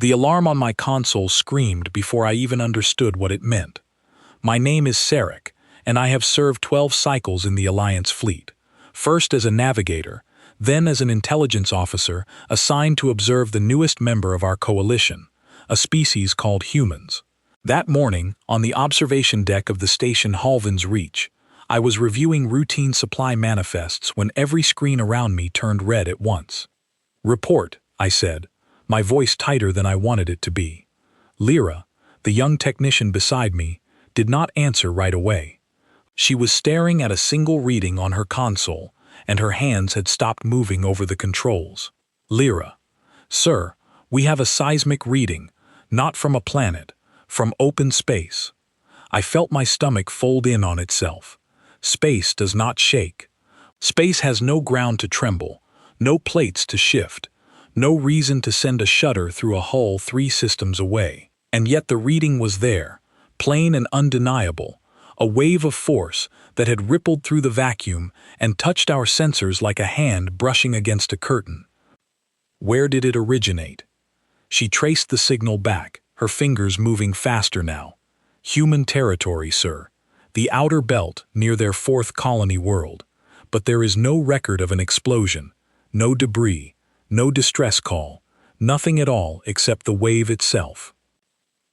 The alarm on my console screamed before I even understood what it meant. My name is Sarek, and I have served 12 cycles in the Alliance fleet, first as a navigator, then as an intelligence officer assigned to observe the newest member of our coalition, a species called humans. That morning, on the observation deck of the station Halvin's Reach, I was reviewing routine supply manifests when every screen around me turned red at once. "Report," I said, my voice tighter than I wanted it to be. Lyra, the young technician beside me, did not answer right away. She was staring at a single reading on her console, and her hands had stopped moving over the controls. "Lyra, sir, we have a seismic reading, not from a planet, from open space." I felt my stomach fold in on itself. Space does not shake. Space has no ground to tremble, no plates to shift, no reason to send a shudder through a hull 3 systems away. And yet the reading was there, plain and undeniable, a wave of force that had rippled through the vacuum and touched our sensors like a hand brushing against a curtain. Where did it originate? She traced the signal back, her fingers moving faster now. "Human territory, sir. The outer belt near their 4th colony world. But there is no record of an explosion, no debris, no distress call, nothing at all except the wave itself."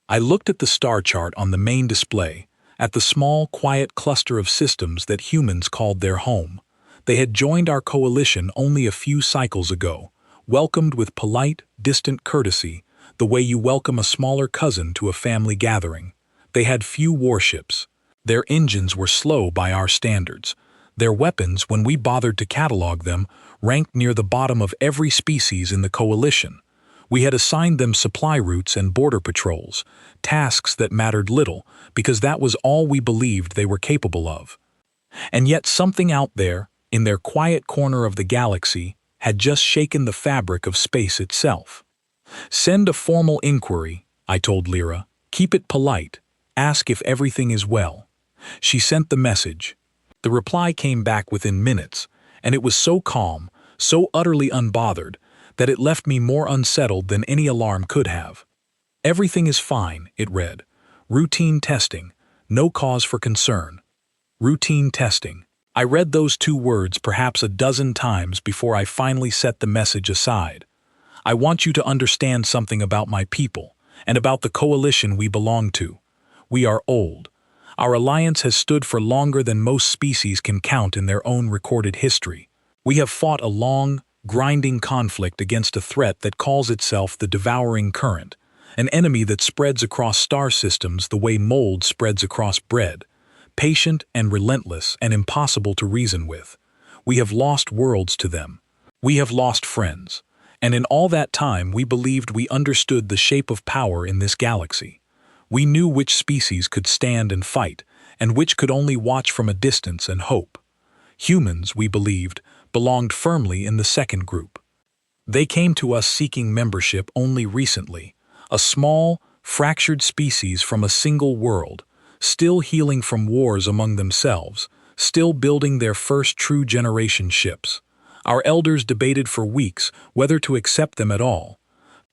I looked at the star chart on the main display, at the small, quiet cluster of systems that humans called their home. They had joined our coalition only a few cycles ago, welcomed with polite, distant courtesy, the way you welcome a smaller cousin to a family gathering. They had few warships. Their engines were slow by our standards. Their weapons, when we bothered to catalog them, ranked near the bottom of every species in the coalition. We had assigned them supply routes and border patrols, tasks that mattered little because that was all we believed they were capable of. And yet something out there, in their quiet corner of the galaxy, had just shaken the fabric of space itself. "Send a formal inquiry," I told Lyra. "Keep it polite. Ask if everything is well." She sent the message. The reply came back within minutes, and it was so calm, so utterly unbothered, that it left me more unsettled than any alarm could have. "Everything is fine," it read. "Routine testing. No cause for concern." Routine testing. I read those 2 words perhaps a dozen times before I finally set the message aside. "I want you to understand something about my people, and about the coalition we belong to. We are old. Our alliance has stood for longer than most species can count in their own recorded history. We have fought a long, grinding conflict against a threat that calls itself the devouring current, an enemy that spreads across star systems the way mold spreads across bread, patient and relentless and impossible to reason with. We have lost worlds to them. We have lost friends. And in all that time we believed we understood the shape of power in this galaxy. We knew which species could stand and fight, and which could only watch from a distance and hope. Humans, we believed, belonged firmly in the second group. They came to us seeking membership only recently, a small, fractured species from a single world, still healing from wars among themselves, still building their first true generation ships. Our elders debated for weeks whether to accept them at all.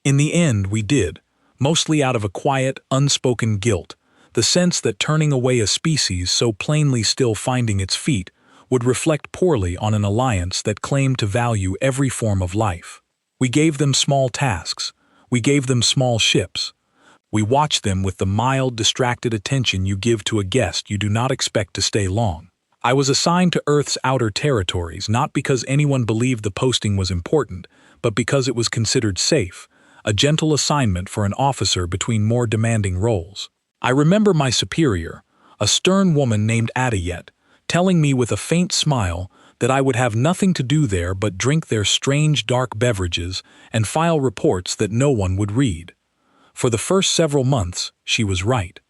In the end, we did, mostly out of a quiet, unspoken guilt, the sense that turning away a species so plainly still finding its feet would reflect poorly on an alliance that claimed to value every form of life. We gave them small tasks. We gave them small ships. We watched them with the mild, distracted attention you give to a guest you do not expect to stay long. I was assigned to Earth's outer territories not because anyone believed the posting was important, but because it was considered safe, a gentle assignment for an officer between more demanding roles. I remember my superior, a stern woman named Adayet, telling me with a faint smile that I would have nothing to do there but drink their strange dark beverages and file reports that no one would read. For the first several months, she was right.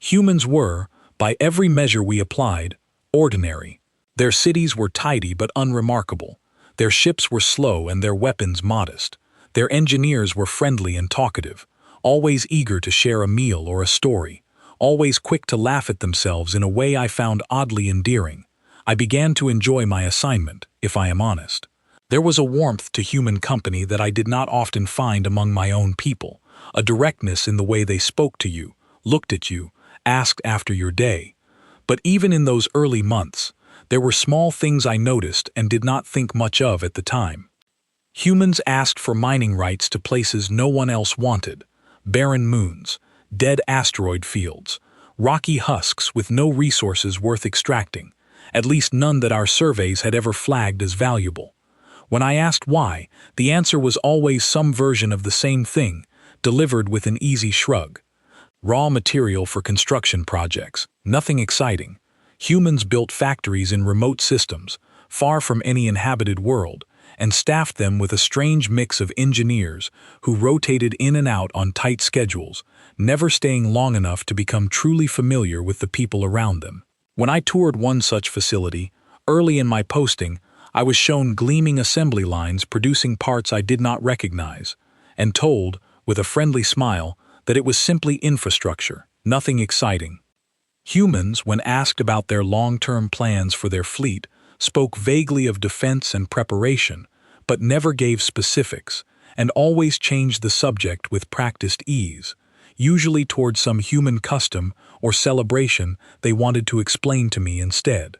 Humans were, by every measure we applied, ordinary. Their cities were tidy but unremarkable. Their ships were slow and their weapons modest. Their engineers were friendly and talkative, always eager to share a meal or a story, always quick to laugh at themselves in a way I found oddly endearing. I began to enjoy my assignment, if I am honest. There was a warmth to human company that I did not often find among my own people, a directness in the way they spoke to you, looked at you, asked after your day. But even in those early months, there were small things I noticed and did not think much of at the time. Humans asked for mining rights to places no one else wanted: barren moons, dead asteroid fields, rocky husks with no resources worth extracting, at least none that our surveys had ever flagged as valuable. When I asked why, the answer was always some version of the same thing, delivered with an easy shrug. Raw material for construction projects, nothing exciting. Humans built factories in remote systems, far from any inhabited world, and staffed them with a strange mix of engineers who rotated in and out on tight schedules, never staying long enough to become truly familiar with the people around them. When I toured one such facility, early in my posting, I was shown gleaming assembly lines producing parts I did not recognize, and told, with a friendly smile, that it was simply infrastructure, nothing exciting. Humans, when asked about their long-term plans for their fleet, spoke vaguely of defense and preparation, but never gave specifics, and always changed the subject with practiced ease, usually toward some human custom or celebration they wanted to explain to me instead.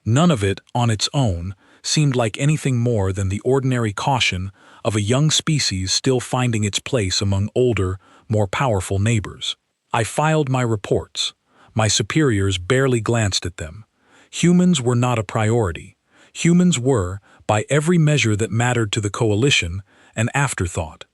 None of it, on its own, seemed like anything more than the ordinary caution of a young species still finding its place among older, more powerful neighbors. I filed my reports. My superiors barely glanced at them. Humans were not a priority. Humans were, by every measure that mattered to the coalition, an afterthought.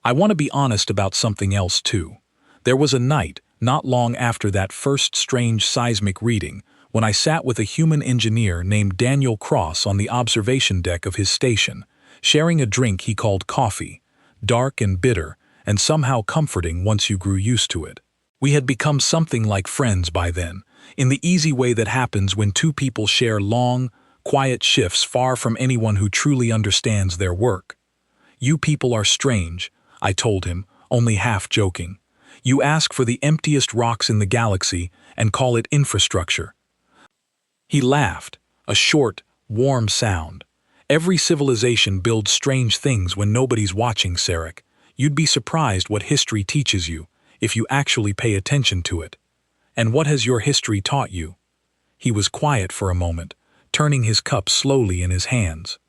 I want to be honest about something else too. There was a night, not long after that first strange seismic reading, when I sat with a human engineer named Daniel Cross on the observation deck of his station, sharing a drink he called coffee, dark and bitter, and somehow comforting once you grew used to it. We had become something like friends by then, in the easy way that happens when two people share long, quiet shifts far from anyone who truly understands their work. "You people are strange," I told him, only half joking. "You ask for the emptiest rocks in the galaxy and call it infrastructure." He laughed, a short, warm sound. "Every civilization builds strange things when nobody's watching, Sarek. You'd be surprised what history teaches you, if you actually pay attention to it. And what has your history taught you?" He was quiet for a moment, turning his cup slowly in his hands.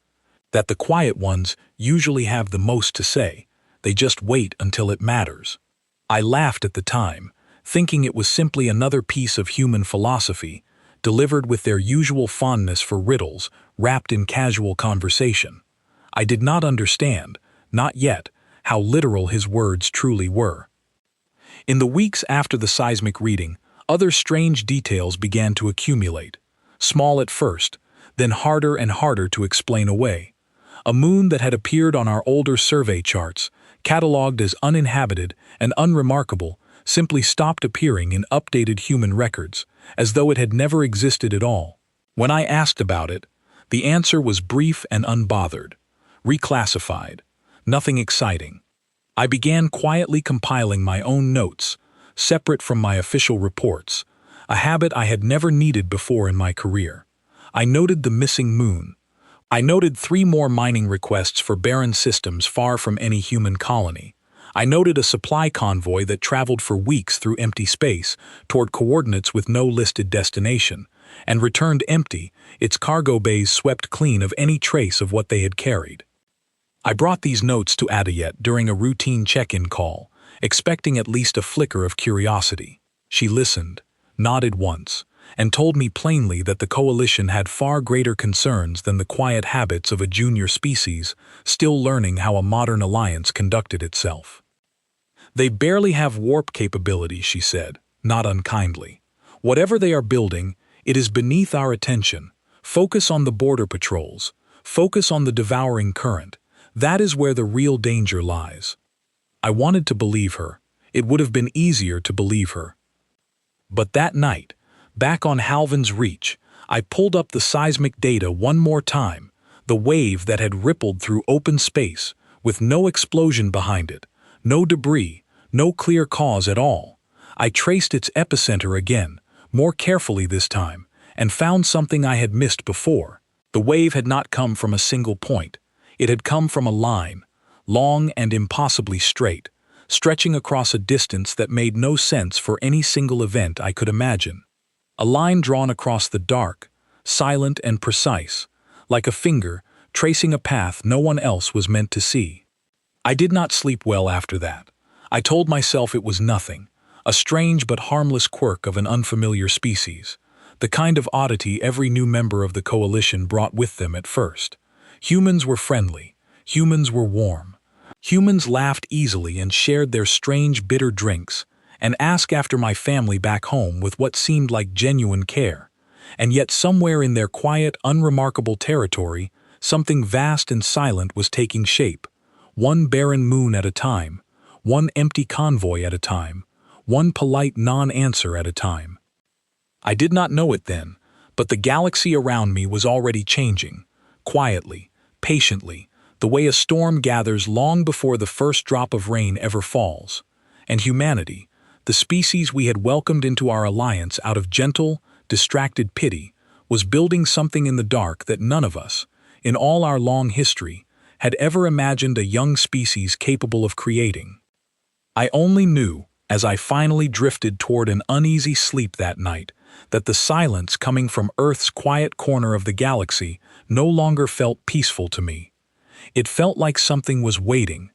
"That the quiet ones usually have the most to say. They just wait until it matters." I laughed at the time, thinking it was simply another piece of human philosophy, delivered with their usual fondness for riddles, wrapped in casual conversation. I did not understand, not yet, how literal his words truly were. In the weeks after the seismic reading, other strange details began to accumulate. Small at first, then harder and harder to explain away. A moon that had appeared on our older survey charts, catalogued as uninhabited and unremarkable, simply stopped appearing in updated human records, as though it had never existed at all. When I asked about it, the answer was brief and unbothered. Reclassified. Nothing exciting. I began quietly compiling my own notes, separate from my official reports, a habit I had never needed before in my career. I noted the missing moon. I noted 3 more mining requests for barren systems far from any human colony. I noted a supply convoy that traveled for weeks through empty space toward coordinates with no listed destination, and returned empty, its cargo bays swept clean of any trace of what they had carried. I brought these notes to Adayet during a routine check-in call, expecting at least a flicker of curiosity. She listened, nodded once, and told me plainly that the coalition had far greater concerns than the quiet habits of a junior species still learning how a modern alliance conducted itself. "They barely have warp capability," she said, not unkindly. "Whatever they are building, it is beneath our attention. Focus on the border patrols. Focus on the devouring current. That is where the real danger lies." I wanted to believe her. It would have been easier to believe her. But that night, back on Halvin's Reach, I pulled up the seismic data one more time, the wave that had rippled through open space, with no explosion behind it, no debris, no clear cause at all. I traced its epicenter again, more carefully this time, and found something I had missed before. The wave had not come from a single point. It had come from a line, long and impossibly straight, stretching across a distance that made no sense for any single event I could imagine. A line drawn across the dark, silent and precise, like a finger tracing a path no one else was meant to see. I did not sleep well after that. I told myself it was nothing, a strange but harmless quirk of an unfamiliar species, the kind of oddity every new member of the coalition brought with them at first. Humans were friendly. Humans were warm. Humans laughed easily and shared their strange bitter drinks, and asked after my family back home with what seemed like genuine care. And yet somewhere in their quiet, unremarkable territory, something vast and silent was taking shape, one barren moon at a time, one empty convoy at a time, one polite non-answer at a time. I did not know it then, but the galaxy around me was already changing, quietly, patiently, the way a storm gathers long before the first drop of rain ever falls. And humanity, the species we had welcomed into our alliance out of gentle, distracted pity, was building something in the dark that none of us, in all our long history, had ever imagined a young species capable of creating. I only knew, as I finally drifted toward an uneasy sleep that night, that the silence coming from Earth's quiet corner of the galaxy no longer felt peaceful to me. It felt like something was waiting.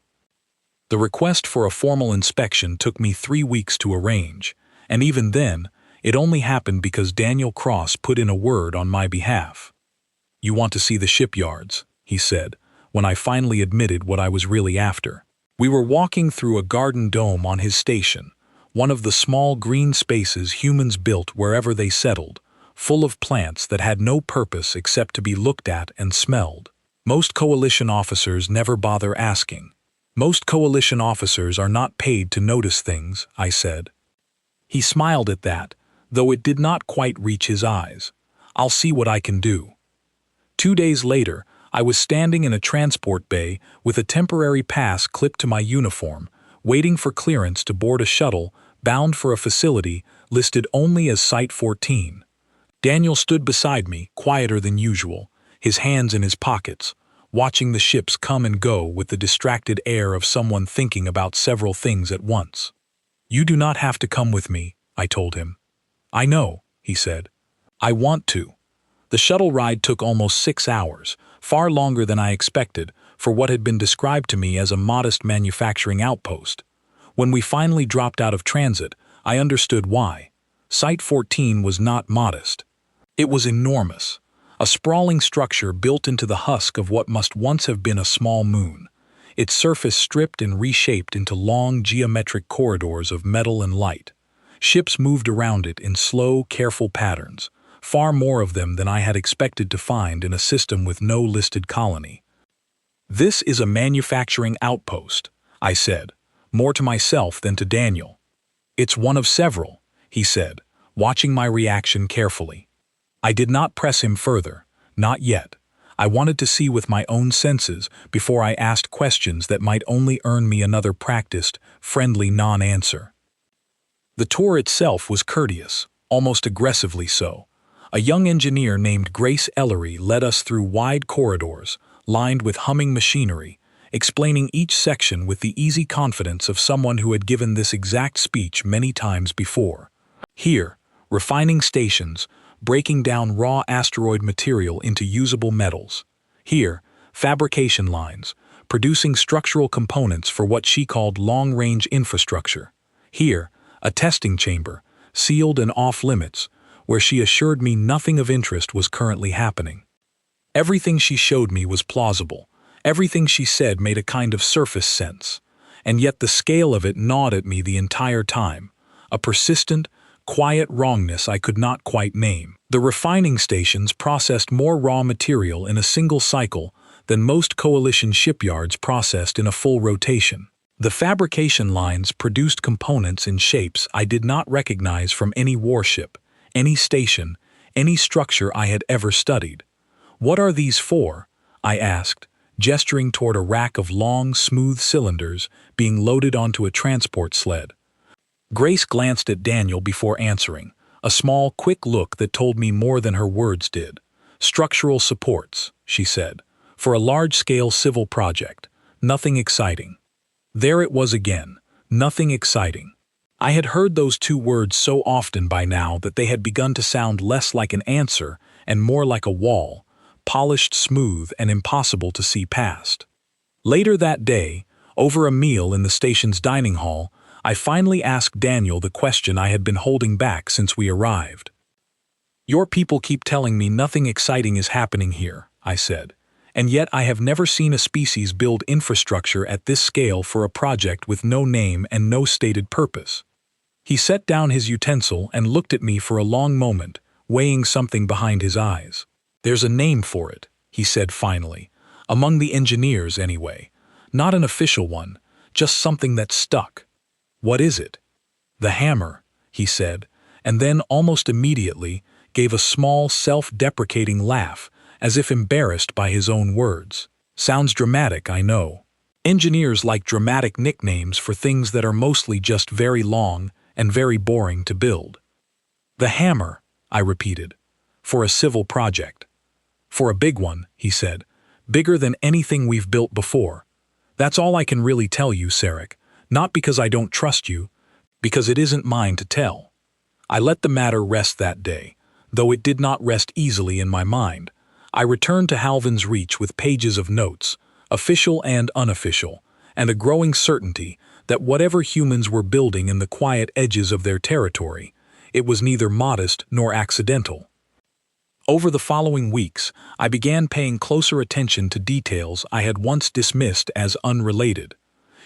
The request for a formal inspection took me 3 weeks to arrange, and even then, it only happened because Daniel Cross put in a word on my behalf. "You want to see the shipyards," he said, when I finally admitted what I was really after. We were walking through a garden dome on his station, one of the small green spaces humans built wherever they settled, full of plants that had no purpose except to be looked at and smelled. Most coalition officers never bother asking. Most coalition officers are not paid to notice things, I said. He smiled at that, though it did not quite reach his eyes. "I'll see what I can do." 2 days later, I was standing in a transport bay with a temporary pass clipped to my uniform, waiting for clearance to board a shuttle bound for a facility listed only as Site 14. Daniel stood beside me, quieter than usual, his hands in his pockets, watching the ships come and go with the distracted air of someone thinking about several things at once. "You do not have to come with me," I told him. "I know," he said. "I want to." The shuttle ride took almost 6 hours, far longer than I expected, for what had been described to me as a modest manufacturing outpost. When we finally dropped out of transit, I understood why. Site 14 was not modest. It was enormous, a sprawling structure built into the husk of what must once have been a small moon, its surface stripped and reshaped into long geometric corridors of metal and light. Ships moved around it in slow, careful patterns, far more of them than I had expected to find in a system with no listed colony. "This is a manufacturing outpost," I said, more to myself than to Daniel. "It's one of several," he said, watching my reaction carefully. I did not press him further, not yet. I wanted to see with my own senses before I asked questions that might only earn me another practiced, friendly non-answer. The tour itself was courteous, almost aggressively so. A young engineer named Grace Ellery led us through wide corridors, lined with humming machinery, explaining each section with the easy confidence of someone who had given this exact speech many times before. Here, refining stations, breaking down raw asteroid material into usable metals. Here, fabrication lines, producing structural components for what she called long-range infrastructure. Here, a testing chamber, sealed and off-limits, where she assured me nothing of interest was currently happening. Everything she showed me was plausible. Everything she said made a kind of surface sense. And yet the scale of it gnawed at me the entire time, a persistent, quiet wrongness I could not quite name. The refining stations processed more raw material in a single cycle than most coalition shipyards processed in a full rotation. The fabrication lines produced components in shapes I did not recognize from any warship, any station, any structure I had ever studied. "What are these for?" I asked, gesturing toward a rack of long, smooth cylinders being loaded onto a transport sled. Grace glanced at Daniel before answering, a small, quick look that told me more than her words did. "Structural supports," she said, "for a large-scale civil project. Nothing exciting." There it was again, Nothing exciting. I had heard those two words so often by now that they had begun to sound less like an answer and more like a wall, polished smooth and impossible to see past. Later that day, over a meal in the station's dining hall, I finally asked Daniel the question I had been holding back since we arrived. "Your people keep telling me nothing exciting is happening here," I said, "and yet I have never seen a species build infrastructure at this scale for a project with no name and no stated purpose." He set down his utensil and looked at me for a long moment, weighing something behind his eyes. "There's a name for it," he said finally, "among the engineers anyway. Not an official one, just something that stuck." "What is it?" "The hammer," he said, and then almost immediately gave a small self-deprecating laugh, as if embarrassed by his own words. "Sounds dramatic, I know. Engineers like dramatic nicknames for things that are mostly just very long and very boring to build." "The hammer," I repeated, "for a civil project." "For a big one," he said, "bigger than anything we've built before. That's all I can really tell you, Sarek, not because I don't trust you, because it isn't mine to tell." I let the matter rest that day, though it did not rest easily in my mind. I returned to Halvin's Reach with pages of notes, official and unofficial, and a growing certainty that whatever humans were building in the quiet edges of their territory, it was neither modest nor accidental. Over the following weeks, I began paying closer attention to details I had once dismissed as unrelated.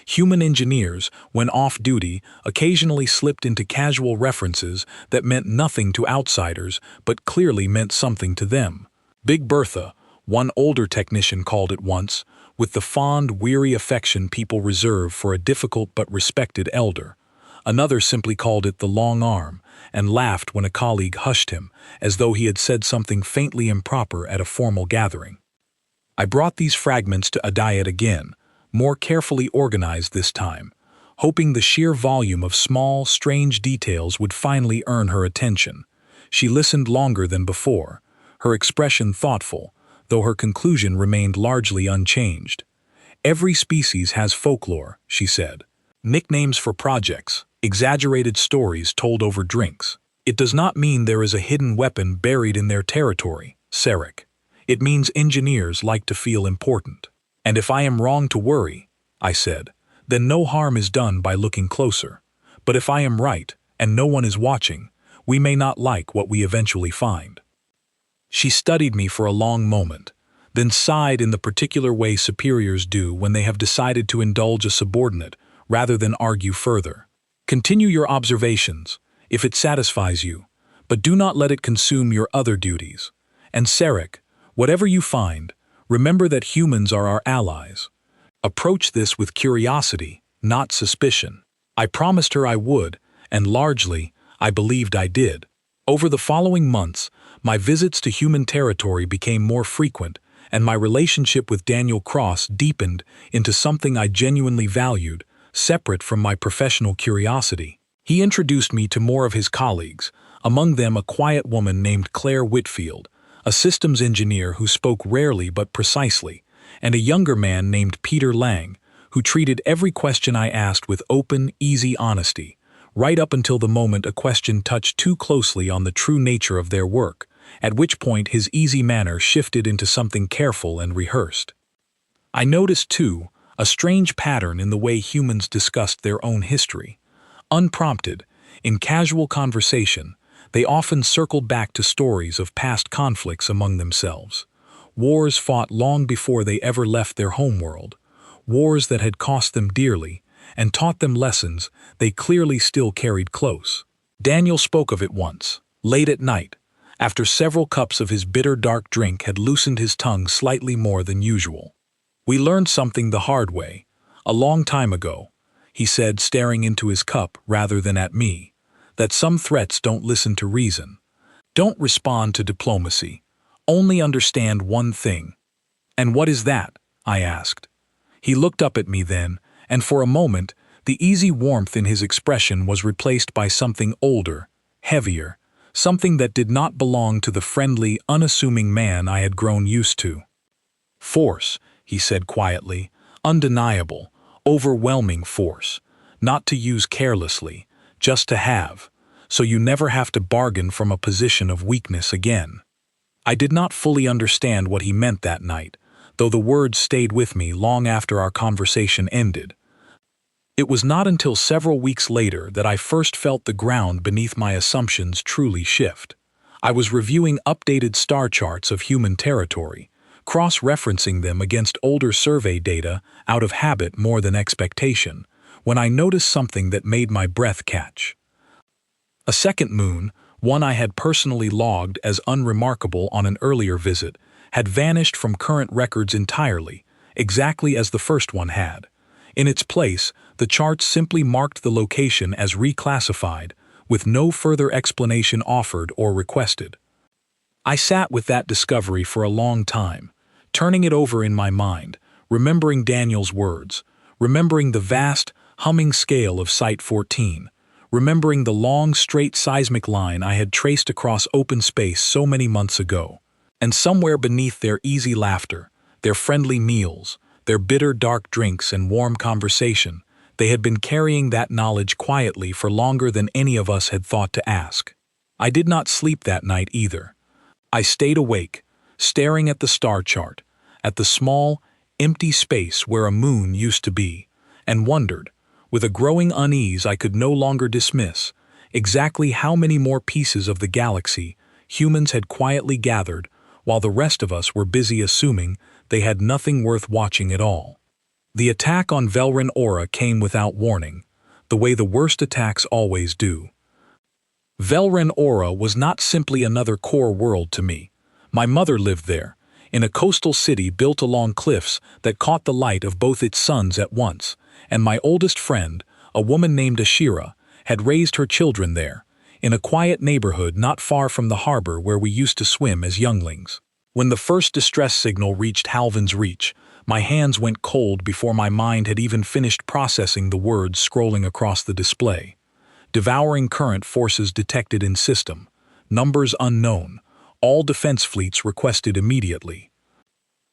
Human engineers, when off-duty, occasionally slipped into casual references that meant nothing to outsiders but clearly meant something to them. Big Bertha, one older technician called it once, with the fond, weary affection people reserve for a difficult but respected elder. Another simply called it the long arm, and laughed when a colleague hushed him, as though he had said something faintly improper at a formal gathering. I brought these fragments to Adayat again, more carefully organized this time, hoping the sheer volume of small, strange details would finally earn her attention. She listened longer than before, her expression thoughtful, though her conclusion remained largely unchanged. "Every species has folklore," she said. "Nicknames for projects, exaggerated stories told over drinks. It does not mean there is a hidden weapon buried in their territory, Sarek. It means engineers like to feel important. And if I am wrong to worry," I said, "then no harm is done by looking closer. But if I am right, and no one is watching, we may not like what we eventually find." She studied me for a long moment, then sighed in the particular way superiors do when they have decided to indulge a subordinate rather than argue further. "Continue your observations, if it satisfies you, but do not let it consume your other duties. And Sarek, whatever you find, remember that humans are our allies. Approach this with curiosity, not suspicion." I promised her I would, and largely, I believed I did. Over the following months, my visits to human territory became more frequent, and my relationship with Daniel Cross deepened into something I genuinely valued, separate from my professional curiosity. He introduced me to more of his colleagues, among them a quiet woman named Claire Whitfield, a systems engineer who spoke rarely but precisely, and a younger man named Peter Lang, who treated every question I asked with open, easy honesty, right up until the moment a question touched too closely on the true nature of their work, at which point his easy manner shifted into something careful and rehearsed. I noticed, too, a strange pattern in the way humans discussed their own history. Unprompted, in casual conversation, they often circled back to stories of past conflicts among themselves. Wars fought long before they ever left their homeworld, wars that had cost them dearly and taught them lessons they clearly still carried close. Daniel spoke of it once, late at night, after several cups of his bitter dark drink had loosened his tongue slightly more than usual. "We learned something the hard way, a long time ago," he said, staring into his cup rather than at me, "that some threats don't listen to reason, don't respond to diplomacy, only understand one thing." "And what is that?" I asked. He looked up at me then, and for a moment, the easy warmth in his expression was replaced by something older, heavier, something that did not belong to the friendly, unassuming man I had grown used to. "Force," he said quietly, "undeniable, overwhelming force. not to use carelessly, just to have, so you never have to bargain from a position of weakness again. I did not fully understand what he meant that night, though the words stayed with me long after our conversation ended. It was not until several weeks later that I first felt the ground beneath my assumptions truly shift. I was reviewing updated star charts of human territory, cross-referencing them against older survey data out of habit more than expectation, when I noticed something that made my breath catch. A second moon, one I had personally logged as unremarkable on an earlier visit, had vanished from current records entirely, exactly as the first one had. In its place, the charts simply marked the location as reclassified, with no further explanation offered or requested. I sat with that discovery for a long time, turning it over in my mind, remembering Daniel's words, remembering the vast, humming scale of Site 14, remembering the long, straight seismic line I had traced across open space so many months ago. And somewhere beneath their easy laughter, their friendly meals, their bitter dark drinks and warm conversation, they had been carrying that knowledge quietly for longer than any of us had thought to ask. I did not sleep that night either. I stayed awake, staring at the star chart, at the small, empty space where a moon used to be, and wondered, with a growing unease I could no longer dismiss, exactly how many more pieces of the galaxy humans had quietly gathered while the rest of us were busy assuming they had nothing worth watching at all. The attack on Velrun Aura came without warning, the way the worst attacks always do. Velrun Aura was not simply another core world to me. My mother lived there, in a coastal city built along cliffs that caught the light of both its suns at once, and my oldest friend, a woman named Ashira, had raised her children there, in a quiet neighborhood not far from the harbor where we used to swim as younglings. When the first distress signal reached Halvin's Reach, my hands went cold before my mind had even finished processing the words scrolling across the display. Devouring current forces detected in system. Numbers unknown. All defense fleets requested immediately.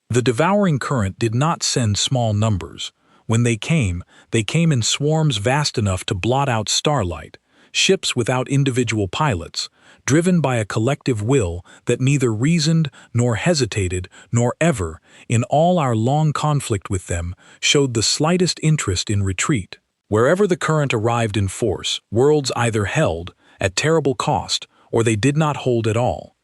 The devouring current did not send small numbers. When they came in swarms vast enough to blot out starlight, ships without individual pilots, driven by a collective will that neither reasoned nor hesitated nor ever, in all our long conflict with them, showed the slightest interest in retreat. Wherever the current arrived in force, worlds either held, at terrible cost, or they did not hold at all.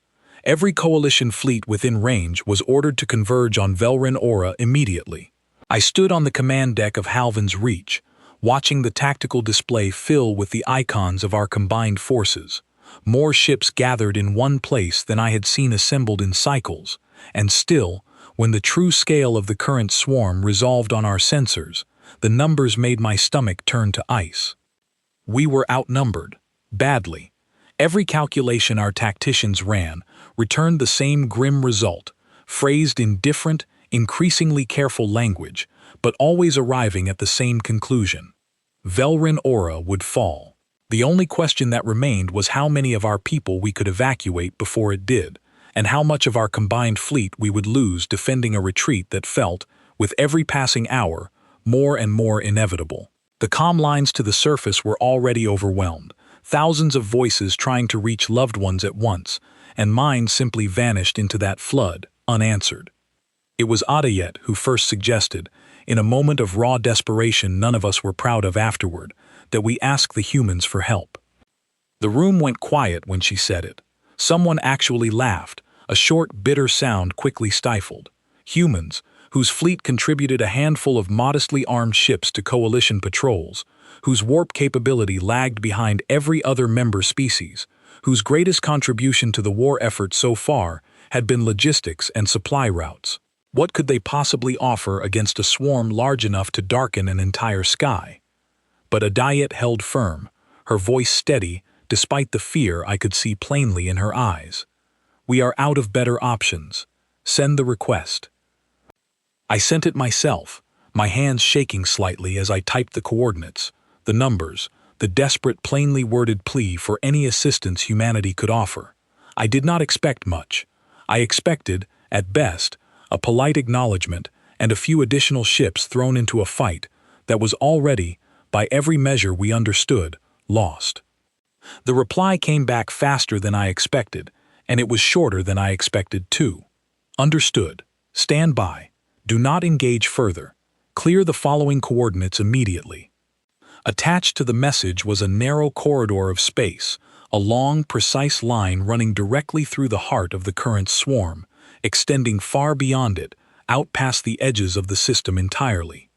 Every coalition fleet within range was ordered to converge on Velrun Aura immediately. I stood on the command deck of Halvin's Reach, watching the tactical display fill with the icons of our combined forces. More ships gathered in one place than I had seen assembled in cycles, and still, when the true scale of the current swarm resolved on our sensors, the numbers made my stomach turn to ice. We were outnumbered, badly. Every calculation our tacticians ran returned the same grim result, phrased in different, increasingly careful language, but always arriving at the same conclusion. Velrun Aura would fall. The only question that remained was how many of our people we could evacuate before it did, and how much of our combined fleet we would lose defending a retreat that felt, with every passing hour, more and more inevitable. The comm lines to the surface were already overwhelmed, thousands of voices trying to reach loved ones at once, and mine simply vanished into that flood, unanswered. It was Adayet who first suggested, in a moment of raw desperation none of us were proud of afterward, that we ask the humans for help. The room went quiet when she said it. Someone actually laughed, a short, bitter sound quickly stifled. Humans, whose fleet contributed a handful of modestly armed ships to coalition patrols, whose warp capability lagged behind every other member species, whose greatest contribution to the war effort so far had been logistics and supply routes. What could they possibly offer against a swarm large enough to darken an entire sky? But Adayet held firm, her voice steady, despite the fear I could see plainly in her eyes. We are out of better options. Send the request. I sent it myself, my hands shaking slightly as I typed the coordinates, the numbers, the desperate, plainly worded plea for any assistance humanity could offer. I did not expect much. I expected, at best, a polite acknowledgement and a few additional ships thrown into a fight that was already, by every measure we understood, lost. The reply came back faster than I expected, and it was shorter than I expected too. Understood. Stand by. Do not engage further. Clear the following coordinates immediately. Attached to the message was a narrow corridor of space, a long, precise line running directly through the heart of the current swarm, extending far beyond it, out past the edges of the system entirely.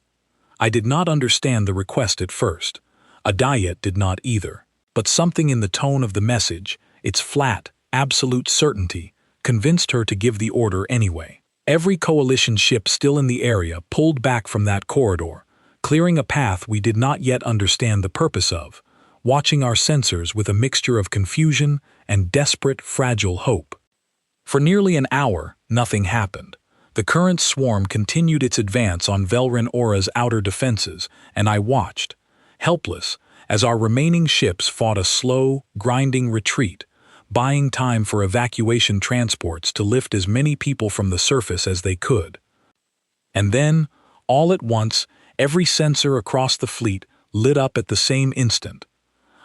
I did not understand the request at first. Adayet did not either. But something in the tone of the message, its flat, absolute certainty, convinced her to give the order anyway. Every coalition ship still in the area pulled back from that corridor, clearing a path we did not yet understand the purpose of, watching our sensors with a mixture of confusion and desperate, fragile hope. For nearly an hour, nothing happened. The current swarm continued its advance on Velrin Aura's outer defenses, and I watched, helpless, as our remaining ships fought a slow, grinding retreat, buying time for evacuation transports to lift as many people from the surface as they could. And then, all at once, every sensor across the fleet lit up at the same instant.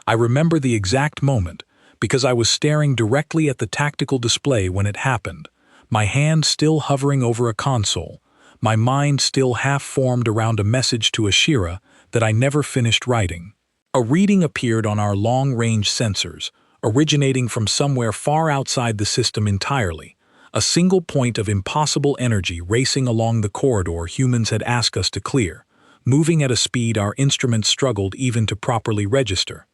I remember the exact moment because I was staring directly at the tactical display when it happened, my hand still hovering over a console, my mind still half-formed around a message to Ashira that I never finished writing. A reading appeared on our long-range sensors, originating from somewhere far outside the system entirely, a single point of impossible energy racing along the corridor humans had asked us to clear, moving at a speed our instruments struggled even to properly register.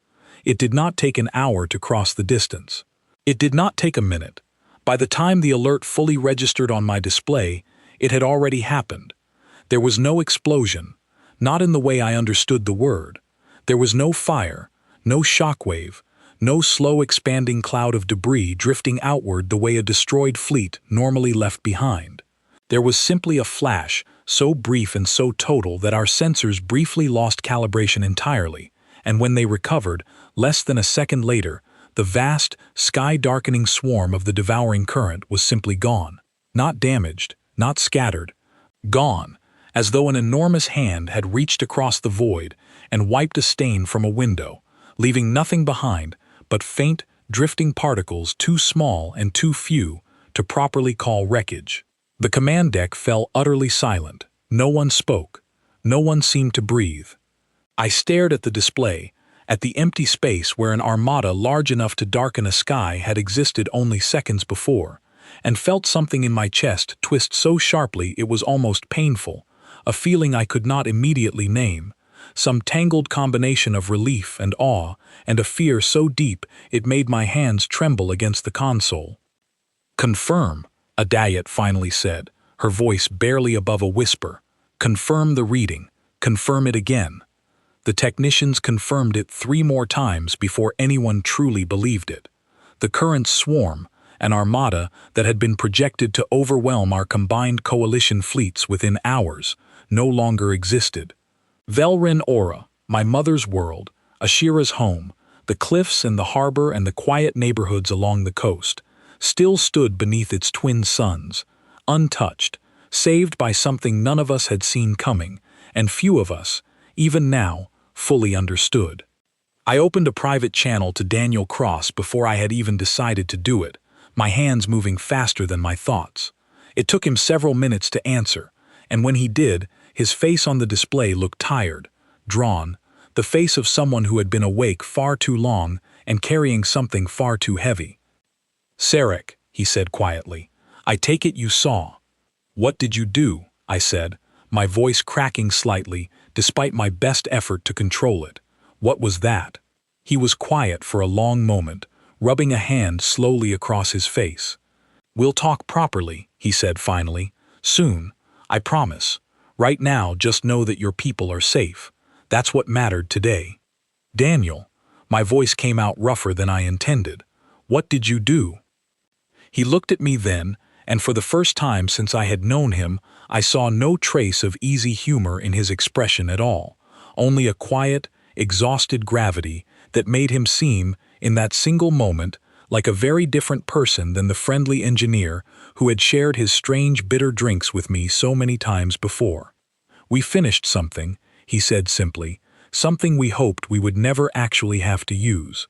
It did not take an hour to cross the distance. It did not take a minute. By the time the alert fully registered on my display, it had already happened. There was no explosion, not in the way I understood the word. There was no fire, no shockwave, no slow expanding cloud of debris drifting outward the way a destroyed fleet normally left behind. There was simply a flash, so brief and so total that our sensors briefly lost calibration entirely, and when they recovered, less than a second later, the vast, sky-darkening swarm of the devouring current was simply gone. Not damaged, not scattered. Gone, as though an enormous hand had reached across the void and wiped a stain from a window, leaving nothing behind but faint, drifting particles too small and too few to properly call wreckage. The command deck fell utterly silent. No one spoke. No one seemed to breathe. I stared at the display, at the empty space where an armada large enough to darken a sky had existed only seconds before, and felt something in my chest twist so sharply it was almost painful, a feeling I could not immediately name, some tangled combination of relief and awe, and a fear so deep it made my hands tremble against the console. "Confirm," Adayet finally said, her voice barely above a whisper. "Confirm the reading. Confirm it again." The technicians confirmed it 3 more times before anyone truly believed it. The current swarm, an armada that had been projected to overwhelm our combined coalition fleets within hours, no longer existed. Velrin Aura, my mother's world, Ashira's home, the cliffs and the harbor and the quiet neighborhoods along the coast, still stood beneath its twin suns, untouched, saved by something none of us had seen coming, and few of us, even now, fully understood. I opened a private channel to Daniel Cross before I had even decided to do it, my hands moving faster than my thoughts. It took him several minutes to answer, and when he did, his face on the display looked tired, drawn, the face of someone who had been awake far too long and carrying something far too heavy. "Sarek," he said quietly, "I take it you saw." "What did you do?" I said, my voice cracking slightly, despite my best effort to control it. "What was that?" He was quiet for a long moment, rubbing a hand slowly across his face. "We'll talk properly," he said finally. "Soon, I promise. Right now, just know that your people are safe. That's what mattered today." "Daniel," my voice came out rougher than I intended. "What did you do?" He looked at me then, and for the first time since I had known him, I saw no trace of easy humor in his expression at all, only a quiet, exhausted gravity that made him seem, in that single moment, like a very different person than the friendly engineer who had shared his strange bitter drinks with me so many times before. "We finished something," he said simply, something we hoped we would never actually have to use.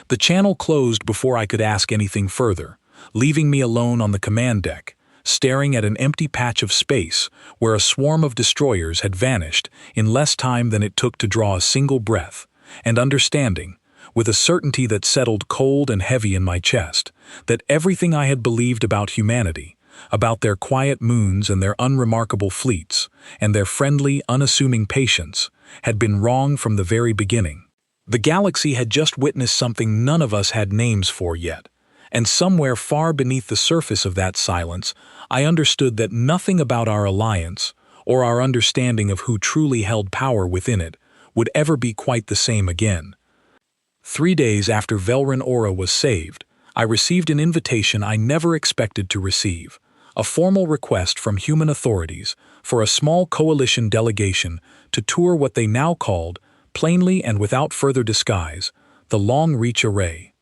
The channel closed before I could ask anything further, leaving me alone on the command deck, staring at an empty patch of space where a swarm of destroyers had vanished in less time than it took to draw a single breath, and understanding, with a certainty that settled cold and heavy in my chest, that everything I had believed about humanity, about their quiet moons and their unremarkable fleets, and their friendly, unassuming patience, had been wrong from the very beginning. The galaxy had just witnessed something none of us had names for yet, and somewhere far beneath the surface of that silence, I understood that nothing about our alliance, or our understanding of who truly held power within it, would ever be quite the same again. 3 days after Velrun Aura was saved, I received an invitation I never expected to receive, a formal request from human authorities for a small coalition delegation to tour what they now called, plainly and without further disguise, the Long Reach Array.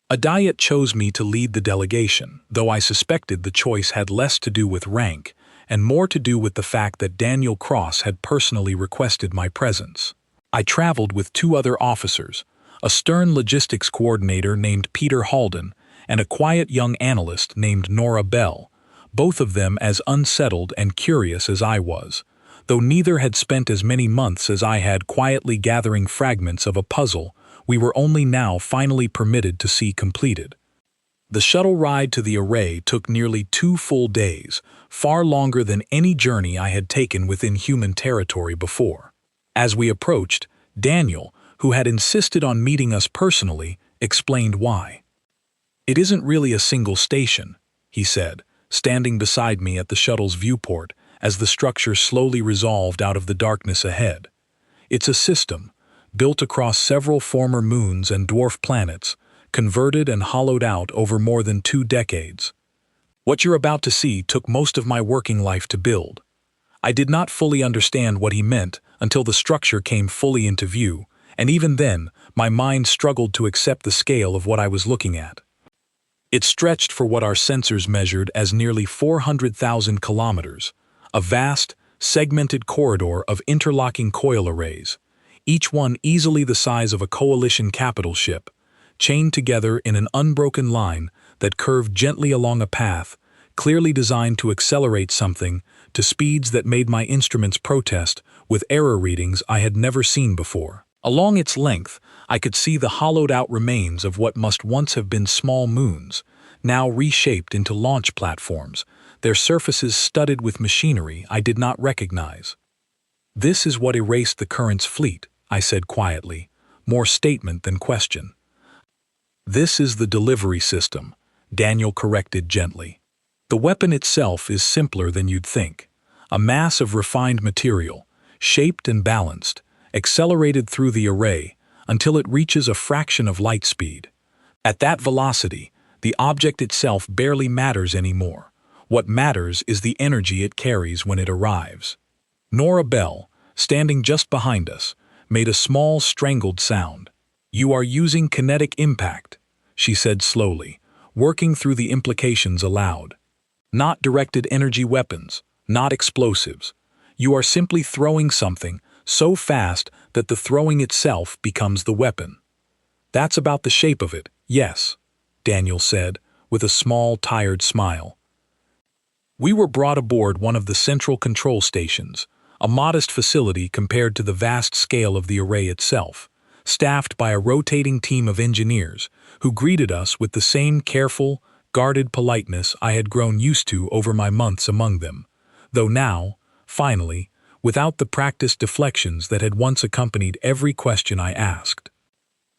A diet chose me to lead the delegation, though I suspected the choice had less to do with rank and more to do with the fact that Daniel Cross had personally requested my presence. I traveled with 2 other officers, a stern logistics coordinator named Peter Halden and a quiet young analyst named Nora Bell, both of them as unsettled and curious as I was, though neither had spent as many months as I had quietly gathering fragments of a puzzle we were only now finally permitted to see completed. The shuttle ride to the array took nearly 2 full days, far longer than any journey I had taken within human territory before. As we approached, Daniel, who had insisted on meeting us personally, explained why. "It isn't really a single station," he said, standing beside me at the shuttle's viewport as the structure slowly resolved out of the darkness ahead. "It's a system, built across several former moons and dwarf planets, converted and hollowed out over more than 2 decades. What you're about to see took most of my working life to build." I did not fully understand what he meant until the structure came fully into view, and even then, my mind struggled to accept the scale of what I was looking at. It stretched for what our sensors measured as nearly 400,000 kilometers, a vast, segmented corridor of interlocking coil arrays, each one easily the size of a coalition capital ship, chained together in an unbroken line that curved gently along a path, clearly designed to accelerate something to speeds that made my instruments protest with error readings I had never seen before. Along its length, I could see the hollowed-out remains of what must once have been small moons, now reshaped into launch platforms, their surfaces studded with machinery I did not recognize. "This is what erased the Current's fleet," I said quietly, more statement than question. "This is the delivery system," Daniel corrected gently. "The weapon itself is simpler than you'd think, a mass of refined material, shaped and balanced, accelerated through the array until it reaches a fraction of light speed. At that velocity, the object itself barely matters anymore. What matters is the energy it carries when it arrives." Nora Bell, standing just behind us, made a small, strangled sound. "You are using kinetic impact," she said slowly, working through the implications aloud. "Not directed energy weapons, not explosives. You are simply throwing something so fast that the throwing itself becomes the weapon." "That's about the shape of it, yes," Daniel said, with a small, tired smile. We were brought aboard one of the central control stations, a modest facility compared to the vast scale of the array itself, staffed by a rotating team of engineers who greeted us with the same careful, guarded politeness I had grown used to over my months among them, though now, finally, without the practiced deflections that had once accompanied every question I asked.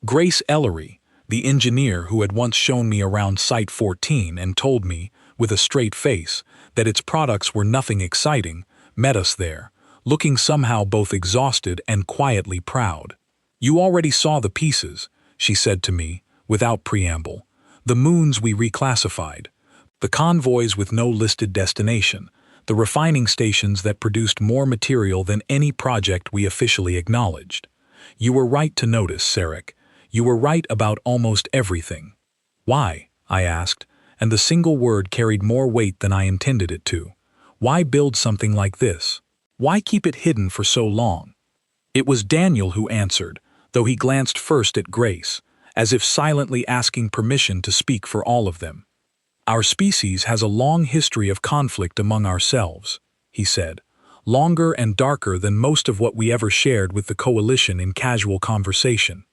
Grace Ellery, the engineer who had once shown me around Site 14 and told me, with a straight face, that its products were nothing exciting, met us there, looking somehow both exhausted and quietly proud. "You already saw the pieces," she said to me, without preamble. "The moons we reclassified, the convoys with no listed destination, the refining stations that produced more material than any project we officially acknowledged. You were right to notice, Sarek. You were right about almost everything." "Why?" I asked, and the single word carried more weight than I intended it to. "Why build something like this? Why keep it hidden for so long?" It was Daniel who answered, though he glanced first at Grace, as if silently asking permission to speak for all of them. "Our species has a long history of conflict among ourselves," he said, "longer and darker than most of what we ever shared with the Coalition in casual conversation.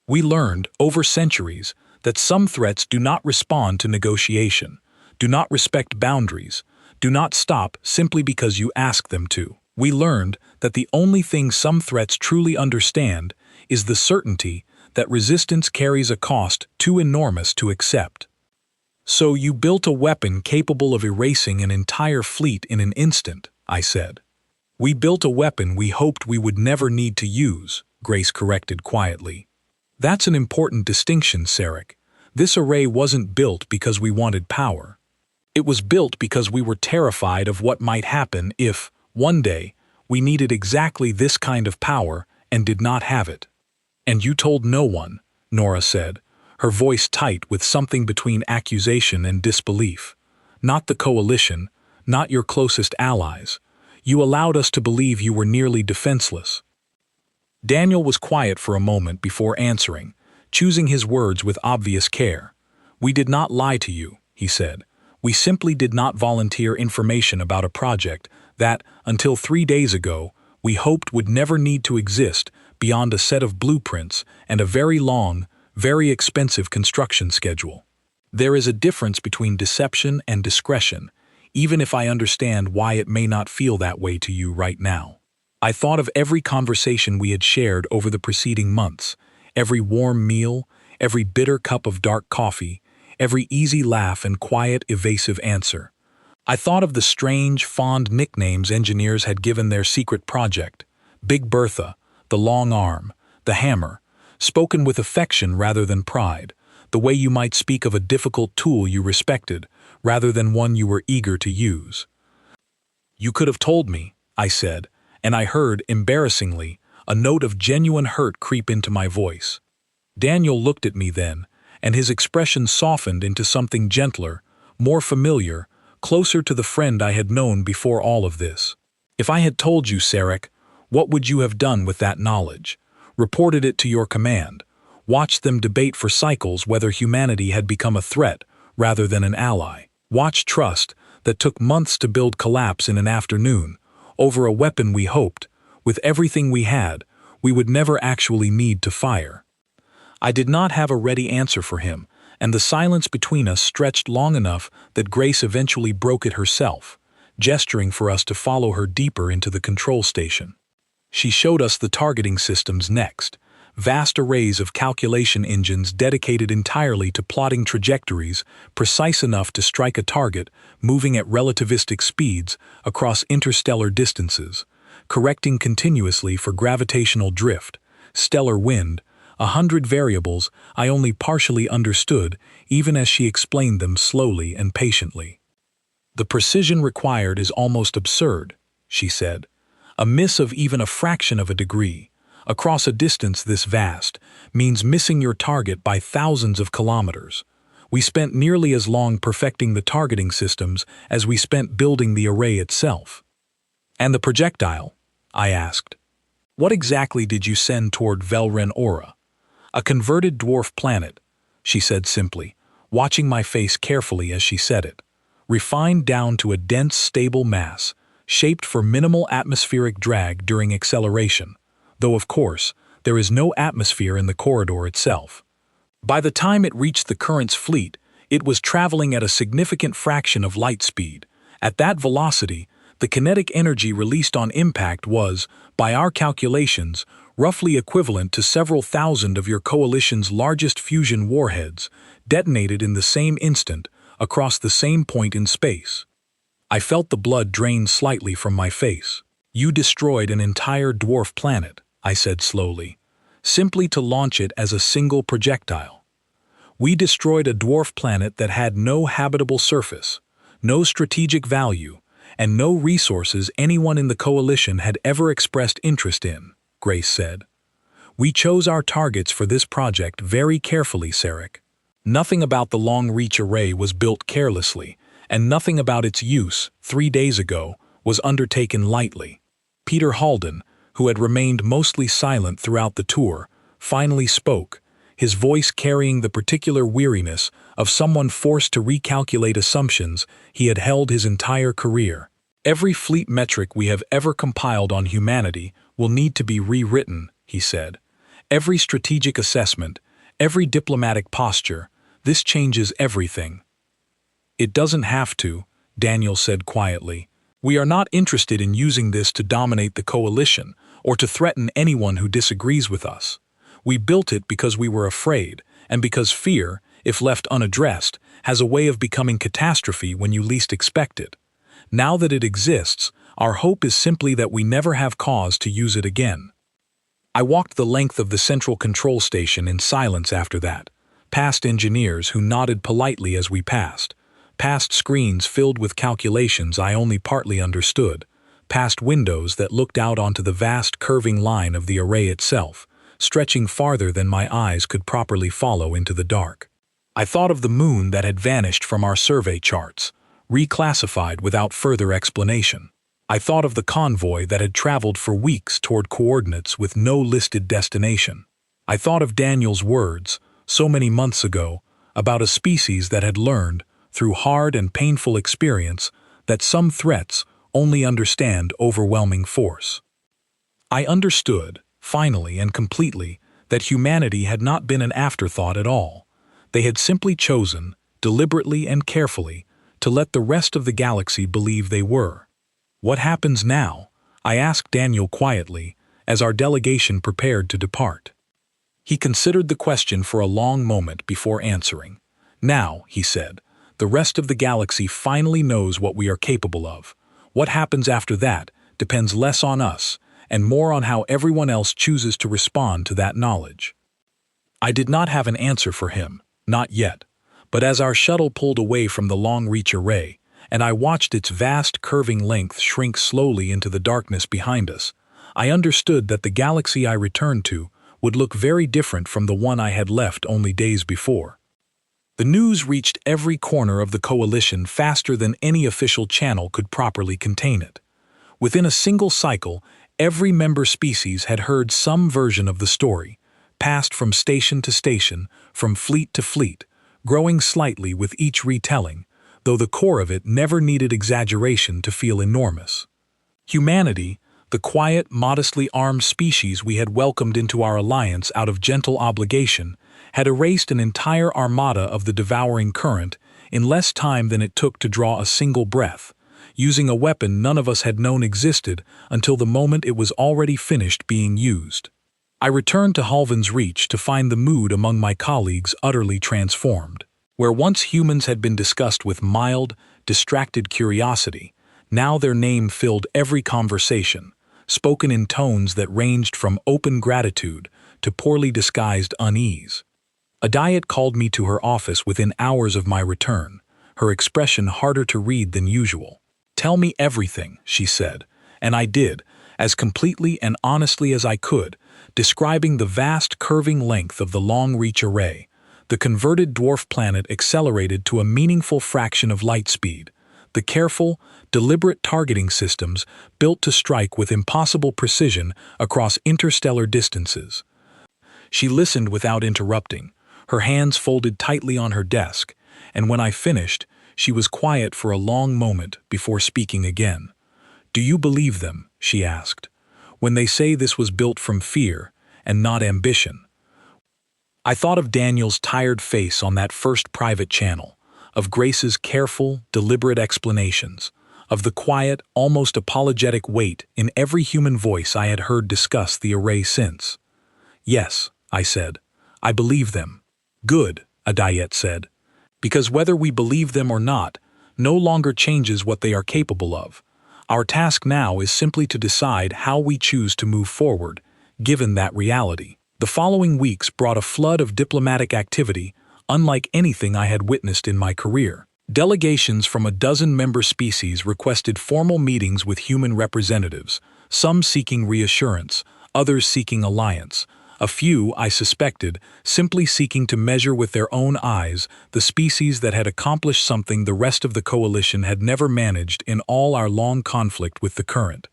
We learned, over centuries, that some threats do not respond to negotiation, do not respect boundaries, do not stop simply because you ask them to. We learned that the only thing some threats truly understand is the certainty that resistance carries a cost too enormous to accept. So you built a weapon capable of erasing an entire fleet in an instant," I said. "We built a weapon we hoped we would never need to use," Grace corrected quietly. "That's an important distinction, Sarek. This array wasn't built because we wanted power. It was built because we were terrified of what might happen if, one day, we needed exactly this kind of power and did not have it." "And you told no one," Nora said, her voice tight with something between accusation and disbelief. "Not the Coalition, not your closest allies. You allowed us to believe you were nearly defenseless." Daniel was quiet for a moment before answering, choosing his words with obvious care. "We did not lie to you," he said. "We simply did not volunteer information about a project that, until 3 days ago, we hoped would never need to exist beyond a set of blueprints and a very long, very expensive construction schedule. There is a difference between deception and discretion, even if I understand why it may not feel that way to you right now." I thought of every conversation we had shared over the preceding months, every warm meal, every bitter cup of dark coffee, every easy laugh and quiet, evasive answer. I thought of the strange, fond nicknames engineers had given their secret project: Big Bertha, the long arm, the hammer, spoken with affection rather than pride, the way you might speak of a difficult tool you respected rather than one you were eager to use. "You could have told me," I said, and I heard, embarrassingly, a note of genuine hurt creep into my voice. Daniel looked at me then, and his expression softened into something gentler, more familiar, closer to the friend I had known before all of this. "If I had told you, Sarek, what would you have done with that knowledge? Reported it to your command, watched them debate for cycles whether humanity had become a threat rather than an ally, watched trust that took months to build collapse in an afternoon, over a weapon we hoped, with everything we had, we would never actually need to fire." I did not have a ready answer for him, and the silence between us stretched long enough that Grace eventually broke it herself, gesturing for us to follow her deeper into the control station. She showed us the targeting systems next, vast arrays of calculation engines dedicated entirely to plotting trajectories precise enough to strike a target moving at relativistic speeds across interstellar distances, correcting continuously for gravitational drift, stellar wind, 100 variables I only partially understood even as she explained them slowly and patiently. "The precision required is almost absurd," she said. "A miss of even a fraction of a degree, across a distance this vast, means missing your target by thousands of kilometers. We spent nearly as long perfecting the targeting systems as we spent building the array itself." "And the projectile?" I asked. "What exactly did you send toward Velren Aura?" "A converted dwarf planet," she said simply, watching my face carefully as she said it. "Refined down to a dense, stable mass, shaped for minimal atmospheric drag during acceleration, though of course, there is no atmosphere in the corridor itself. By the time it reached the current's fleet, it was traveling at a significant fraction of light speed. At that velocity, the kinetic energy released on impact was, by our calculations, roughly equivalent to several thousand of your coalition's largest fusion warheads, detonated in the same instant, across the same point in space." I felt the blood drain slightly from my face. "You destroyed an entire dwarf planet," I said slowly, "simply to launch it as a single projectile. We destroyed a dwarf planet that had no habitable surface, no strategic value, and no resources anyone in the coalition had ever expressed interest in," Grace said. "We chose our targets for this project very carefully, Sarek. Nothing about the long-reach array was built carelessly, and nothing about its use, 3 days ago, was undertaken lightly. Peter Halden, who had remained mostly silent throughout the tour, finally spoke, his voice carrying the particular weariness of someone forced to recalculate assumptions he had held his entire career. Every fleet metric we have ever compiled on humanity will need to be rewritten, he said. Every strategic assessment, every diplomatic posture, this changes everything. It doesn't have to, Daniel said quietly. We are not interested in using this to dominate the coalition or to threaten anyone who disagrees with us. We built it because we were afraid, and because fear, if left unaddressed, has a way of becoming catastrophe when you least expect it. Now that it exists, our hope is simply that we never have cause to use it again. I walked the length of the central control station in silence after that, past engineers who nodded politely as we passed, past screens filled with calculations I only partly understood, past windows that looked out onto the vast curving line of the array itself, stretching farther than my eyes could properly follow into the dark. I thought of the moon that had vanished from our survey charts, reclassified without further explanation. I thought of the convoy that had traveled for weeks toward coordinates with no listed destination. I thought of Daniel's words, so many months ago, about a species that had learned, through hard and painful experience, that some threats only understand overwhelming force. I understood, finally and completely, that humanity had not been an afterthought at all. They had simply chosen, deliberately and carefully, to let the rest of the galaxy believe they were. What happens now? I asked Daniel quietly, as our delegation prepared to depart. He considered the question for a long moment before answering. Now, he said, the rest of the galaxy finally knows what we are capable of. What happens after that depends less on us, and more on how everyone else chooses to respond to that knowledge. I did not have an answer for him, not yet, but as our shuttle pulled away from the long-reach array, and I watched its vast curving length shrink slowly into the darkness behind us, I understood that the galaxy I returned to would look very different from the one I had left only days before. The news reached every corner of the coalition faster than any official channel could properly contain it. Within a single cycle, every member species had heard some version of the story, passed from station to station, from fleet to fleet, growing slightly with each retelling, though the core of it never needed exaggeration to feel enormous. Humanity, the quiet, modestly armed species we had welcomed into our alliance out of gentle obligation, had erased an entire armada of the devouring current in less time than it took to draw a single breath, using a weapon none of us had known existed until the moment it was already finished being used. I returned to Halvan's Reach to find the mood among my colleagues utterly transformed. Where once humans had been discussed with mild, distracted curiosity, now their name filled every conversation, spoken in tones that ranged from open gratitude to poorly disguised unease. A diet called me to her office within hours of my return, her expression harder to read than usual. "Tell me everything," she said, and I did, as completely and honestly as I could, describing the vast curving length of the long-reach array, the converted dwarf planet accelerated to a meaningful fraction of light speed, the careful, deliberate targeting systems built to strike with impossible precision across interstellar distances. She listened without interrupting, her hands folded tightly on her desk, and when I finished, she was quiet for a long moment before speaking again. "Do you believe them?" she asked. "When they say this was built from fear and not ambition?" I thought of Daniel's tired face on that first private channel, of Grace's careful, deliberate explanations, of the quiet, almost apologetic weight in every human voice I had heard discuss the array since. "Yes," I said, "I believe them." "Good," Adayet said, "because whether we believe them or not, no longer changes what they are capable of. Our task now is simply to decide how we choose to move forward, given that reality." The following weeks brought a flood of diplomatic activity, unlike anything I had witnessed in my career. Delegations from a dozen member species requested formal meetings with human representatives, some seeking reassurance, others seeking alliance, a few, I suspected, simply seeking to measure with their own eyes the species that had accomplished something the rest of the coalition had never managed in all our long conflict with the current.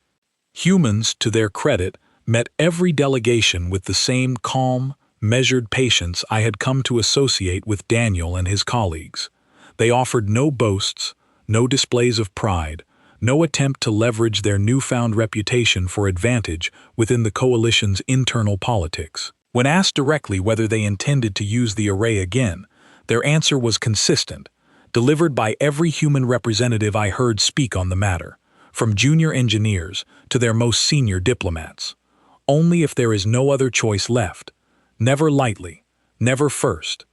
Humans, to their credit, met every delegation with the same calm, measured patience I had come to associate with Daniel and his colleagues. They offered no boasts, no displays of pride, no attempt to leverage their newfound reputation for advantage within the coalition's internal politics. When asked directly whether they intended to use the array again, their answer was consistent, delivered by every human representative I heard speak on the matter, from junior engineers to their most senior diplomats. Only if there is no other choice left. Never lightly, never first.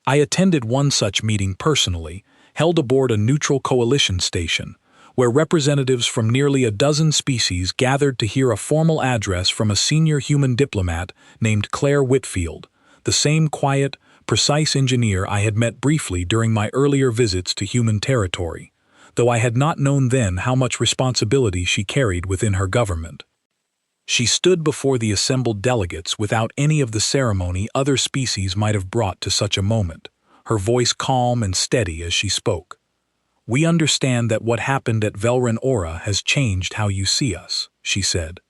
I attended one such meeting personally, held aboard a neutral coalition station, where representatives from nearly a dozen species gathered to hear a formal address from a senior human diplomat named Claire Whitfield, the same quiet, precise engineer I had met briefly during my earlier visits to human territory, though I had not known then how much responsibility she carried within her government. She stood before the assembled delegates without any of the ceremony other species might have brought to such a moment, her voice calm and steady as she spoke. "We understand that what happened at Velren Aura has changed how you see us," she said.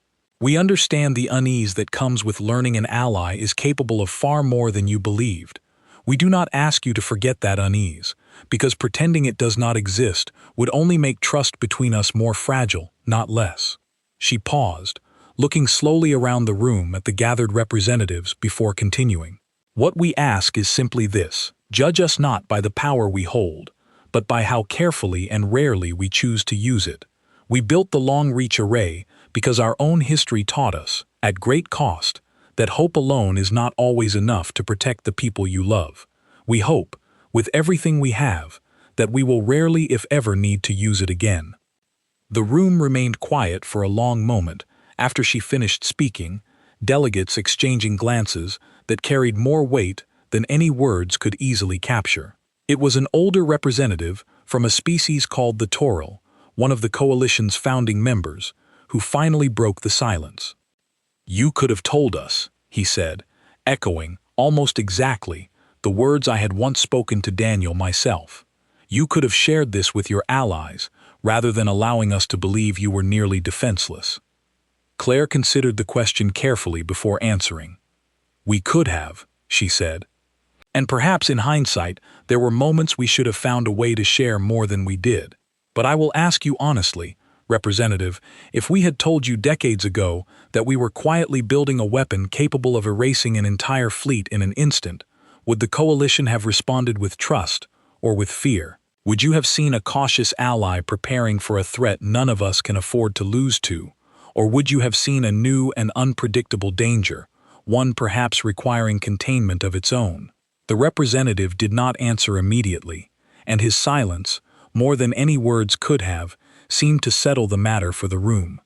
"We understand the unease that comes with learning an ally is capable of far more than you believed. We do not ask you to forget that unease, because pretending it does not exist would only make trust between us more fragile, not less." She paused, looking slowly around the room at the gathered representatives before continuing. "What we ask is simply this: judge us not by the power we hold, but by how carefully and rarely we choose to use it. We built the long-reach array because our own history taught us, at great cost, that hope alone is not always enough to protect the people you love. We hope, with everything we have, that we will rarely if ever need to use it again." The room remained quiet for a long moment after she finished speaking, delegates exchanging glances that carried more weight than any words could easily capture. It was an older representative from a species called the Toral, one of the coalition's founding members, who finally broke the silence. "You could have told us," he said, echoing, almost exactly, the words I had once spoken to Daniel myself. "You could have shared this with your allies, rather than allowing us to believe you were nearly defenseless." Claire considered the question carefully before answering. "We could have," she said. "And perhaps in hindsight, there were moments we should have found a way to share more than we did. But I will ask you honestly, Representative, if we had told you decades ago that we were quietly building a weapon capable of erasing an entire fleet in an instant, would the coalition have responded with trust or with fear? Would you have seen a cautious ally preparing for a threat none of us can afford to lose to? Or would you have seen a new and unpredictable danger, one perhaps requiring containment of its own?" The representative did not answer immediately, and his silence, more than any words could have, seemed to settle the matter for the room.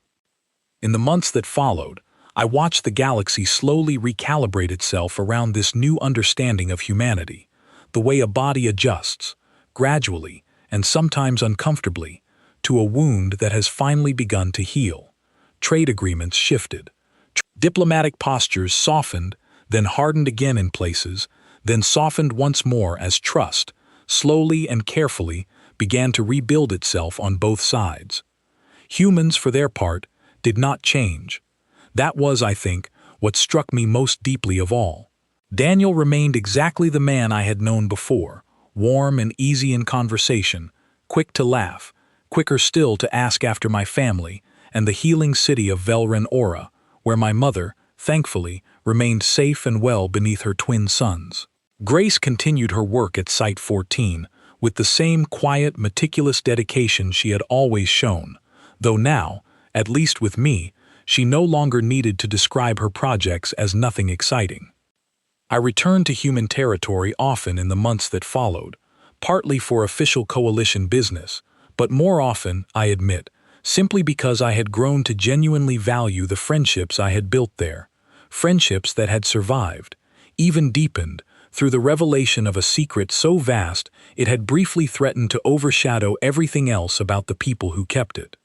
In the months that followed, I watched the galaxy slowly recalibrate itself around this new understanding of humanity, the way a body adjusts, gradually and sometimes uncomfortably, to a wound that has finally begun to heal. Trade agreements shifted. Diplomatic postures softened, then hardened again in places, then softened once more as trust, slowly and carefully, began to rebuild itself on both sides. Humans, for their part, did not change. That was, I think, what struck me most deeply of all. Daniel remained exactly the man I had known before, warm and easy in conversation, quick to laugh, quicker still to ask after my family, and the healing city of Velren Aura, where my mother, thankfully, remained safe and well beneath her twin sons. Grace continued her work at Site 14 with the same quiet, meticulous dedication she had always shown, though now, at least with me, she no longer needed to describe her projects as nothing exciting. I returned to human territory often in the months that followed, partly for official coalition business, but more often, I admit, simply because I had grown to genuinely value the friendships I had built there, friendships that had survived, even deepened, through the revelation of a secret so vast it had briefly threatened to overshadow everything else about the people who kept it.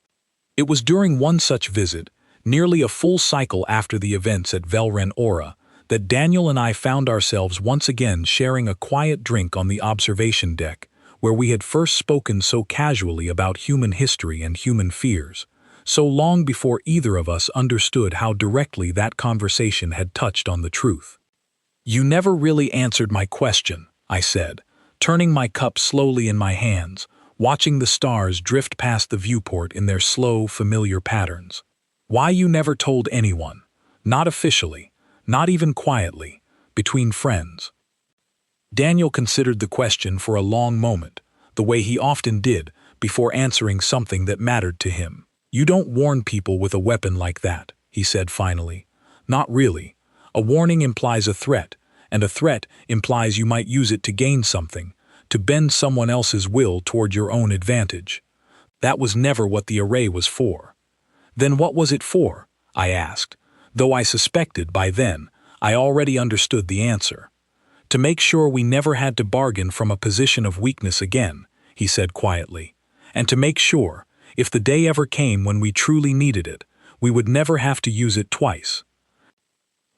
It was during one such visit, nearly a full cycle after the events at Velren Aura, that Daniel and I found ourselves once again sharing a quiet drink on the observation deck, where we had first spoken so casually about human history and human fears. so long before either of us understood how directly that conversation had touched on the truth. "You never really answered my question," I said, turning my cup slowly in my hands, watching the stars drift past the viewport in their slow, familiar patterns. "Why you never told anyone, not officially, not even quietly, between friends?" Daniel considered the question for a long moment, the way he often did before answering something that mattered to him. "You don't warn people with a weapon like that," he said finally. "Not really. A warning implies a threat, and a threat implies you might use it to gain something, to bend someone else's will toward your own advantage. That was never what the array was for." "Then what was it for?" I asked, though I suspected by then I already understood the answer. "To make sure we never had to bargain from a position of weakness again," he said quietly, "and to make sure, if the day ever came when we truly needed it, we would never have to use it twice."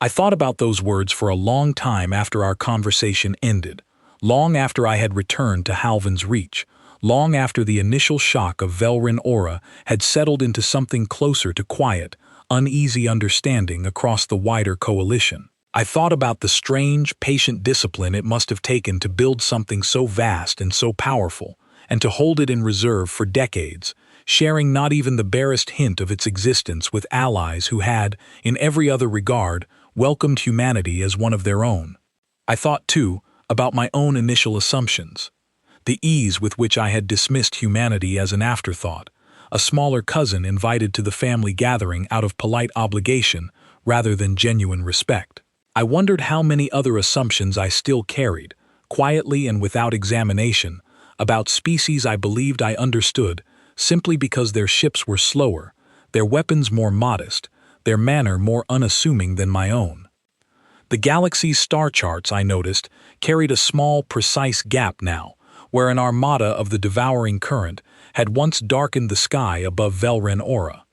I thought about those words for a long time after our conversation ended, long after I had returned to Halvin's Reach, long after the initial shock of Velrin Aura had settled into something closer to quiet, uneasy understanding across the wider coalition. I thought about the strange, patient discipline it must have taken to build something so vast and so powerful, and to hold it in reserve for decades, sharing not even the barest hint of its existence with allies who had, in every other regard, welcomed humanity as one of their own. I thought, too, about my own initial assumptions. The ease with which I had dismissed humanity as an afterthought, a smaller cousin invited to the family gathering out of polite obligation rather than genuine respect. I wondered how many other assumptions I still carried, quietly and without examination, about species I believed I understood simply because their ships were slower, their weapons more modest, their manner more unassuming than my own. The galaxy's star charts, I noticed, carried a small, precise gap now, where an armada of the devouring current had once darkened the sky above Velrin Aura.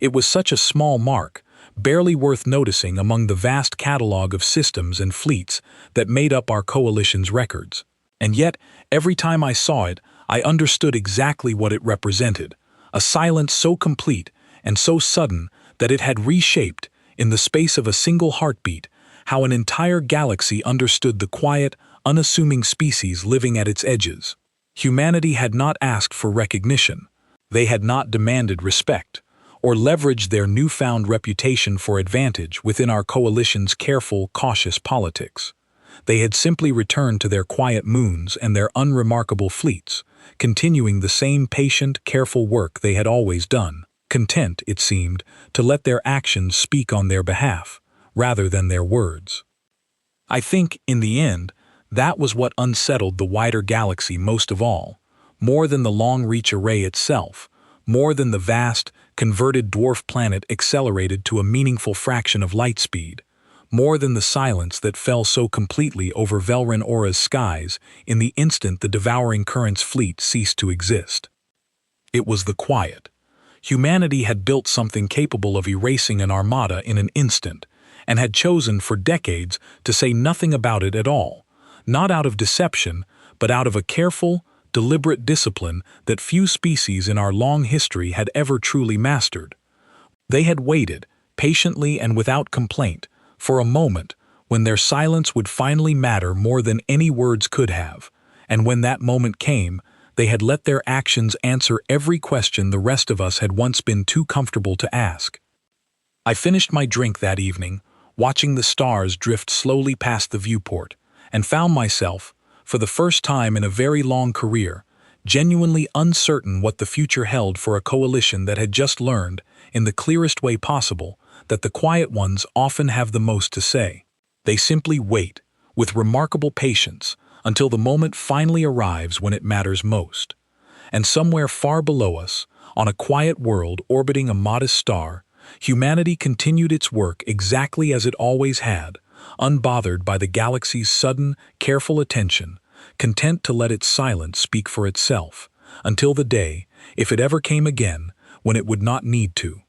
It was such a small mark, barely worth noticing among the vast catalog of systems and fleets that made up our coalition's records. And yet, every time I saw it, I understood exactly what it represented, a silence so complete and so sudden that it had reshaped, in the space of a single heartbeat, how an entire galaxy understood the quiet, unassuming species living at its edges. Humanity had not asked for recognition. They had not demanded respect, or leveraged their newfound reputation for advantage within our coalition's careful, cautious politics. They had simply returned to their quiet moons and their unremarkable fleets, continuing the same patient, careful work they had always done, content, it seemed, to let their actions speak on their behalf, rather than their words. I think, in the end, that was what unsettled the wider galaxy most of all, more than the long-reach array itself, more than the vast, converted dwarf planet accelerated to a meaningful fraction of light speed, more than the silence that fell so completely over Velrin Aura's skies in the instant the devouring current's fleet ceased to exist. It was the quiet. Humanity had built something capable of erasing an armada in an instant, and had chosen for decades to say nothing about it at all, not out of deception, but out of a careful, deliberate discipline that few species in our long history had ever truly mastered. They had waited, patiently and without complaint, for a moment when their silence would finally matter more than any words could have, and when that moment came, they had let their actions answer every question the rest of us had once been too comfortable to ask. I finished my drink that evening, watching the stars drift slowly past the viewport, and found myself, for the first time in a very long career, genuinely uncertain what the future held for a coalition that had just learned, in the clearest way possible, that the quiet ones often have the most to say. They simply wait, with remarkable patience, until the moment finally arrives when it matters most. And somewhere far below us, on a quiet world orbiting a modest star, humanity continued its work exactly as it always had, unbothered by the galaxy's sudden, careful attention, content to let its silence speak for itself, until the day, if it ever came again, when it would not need to.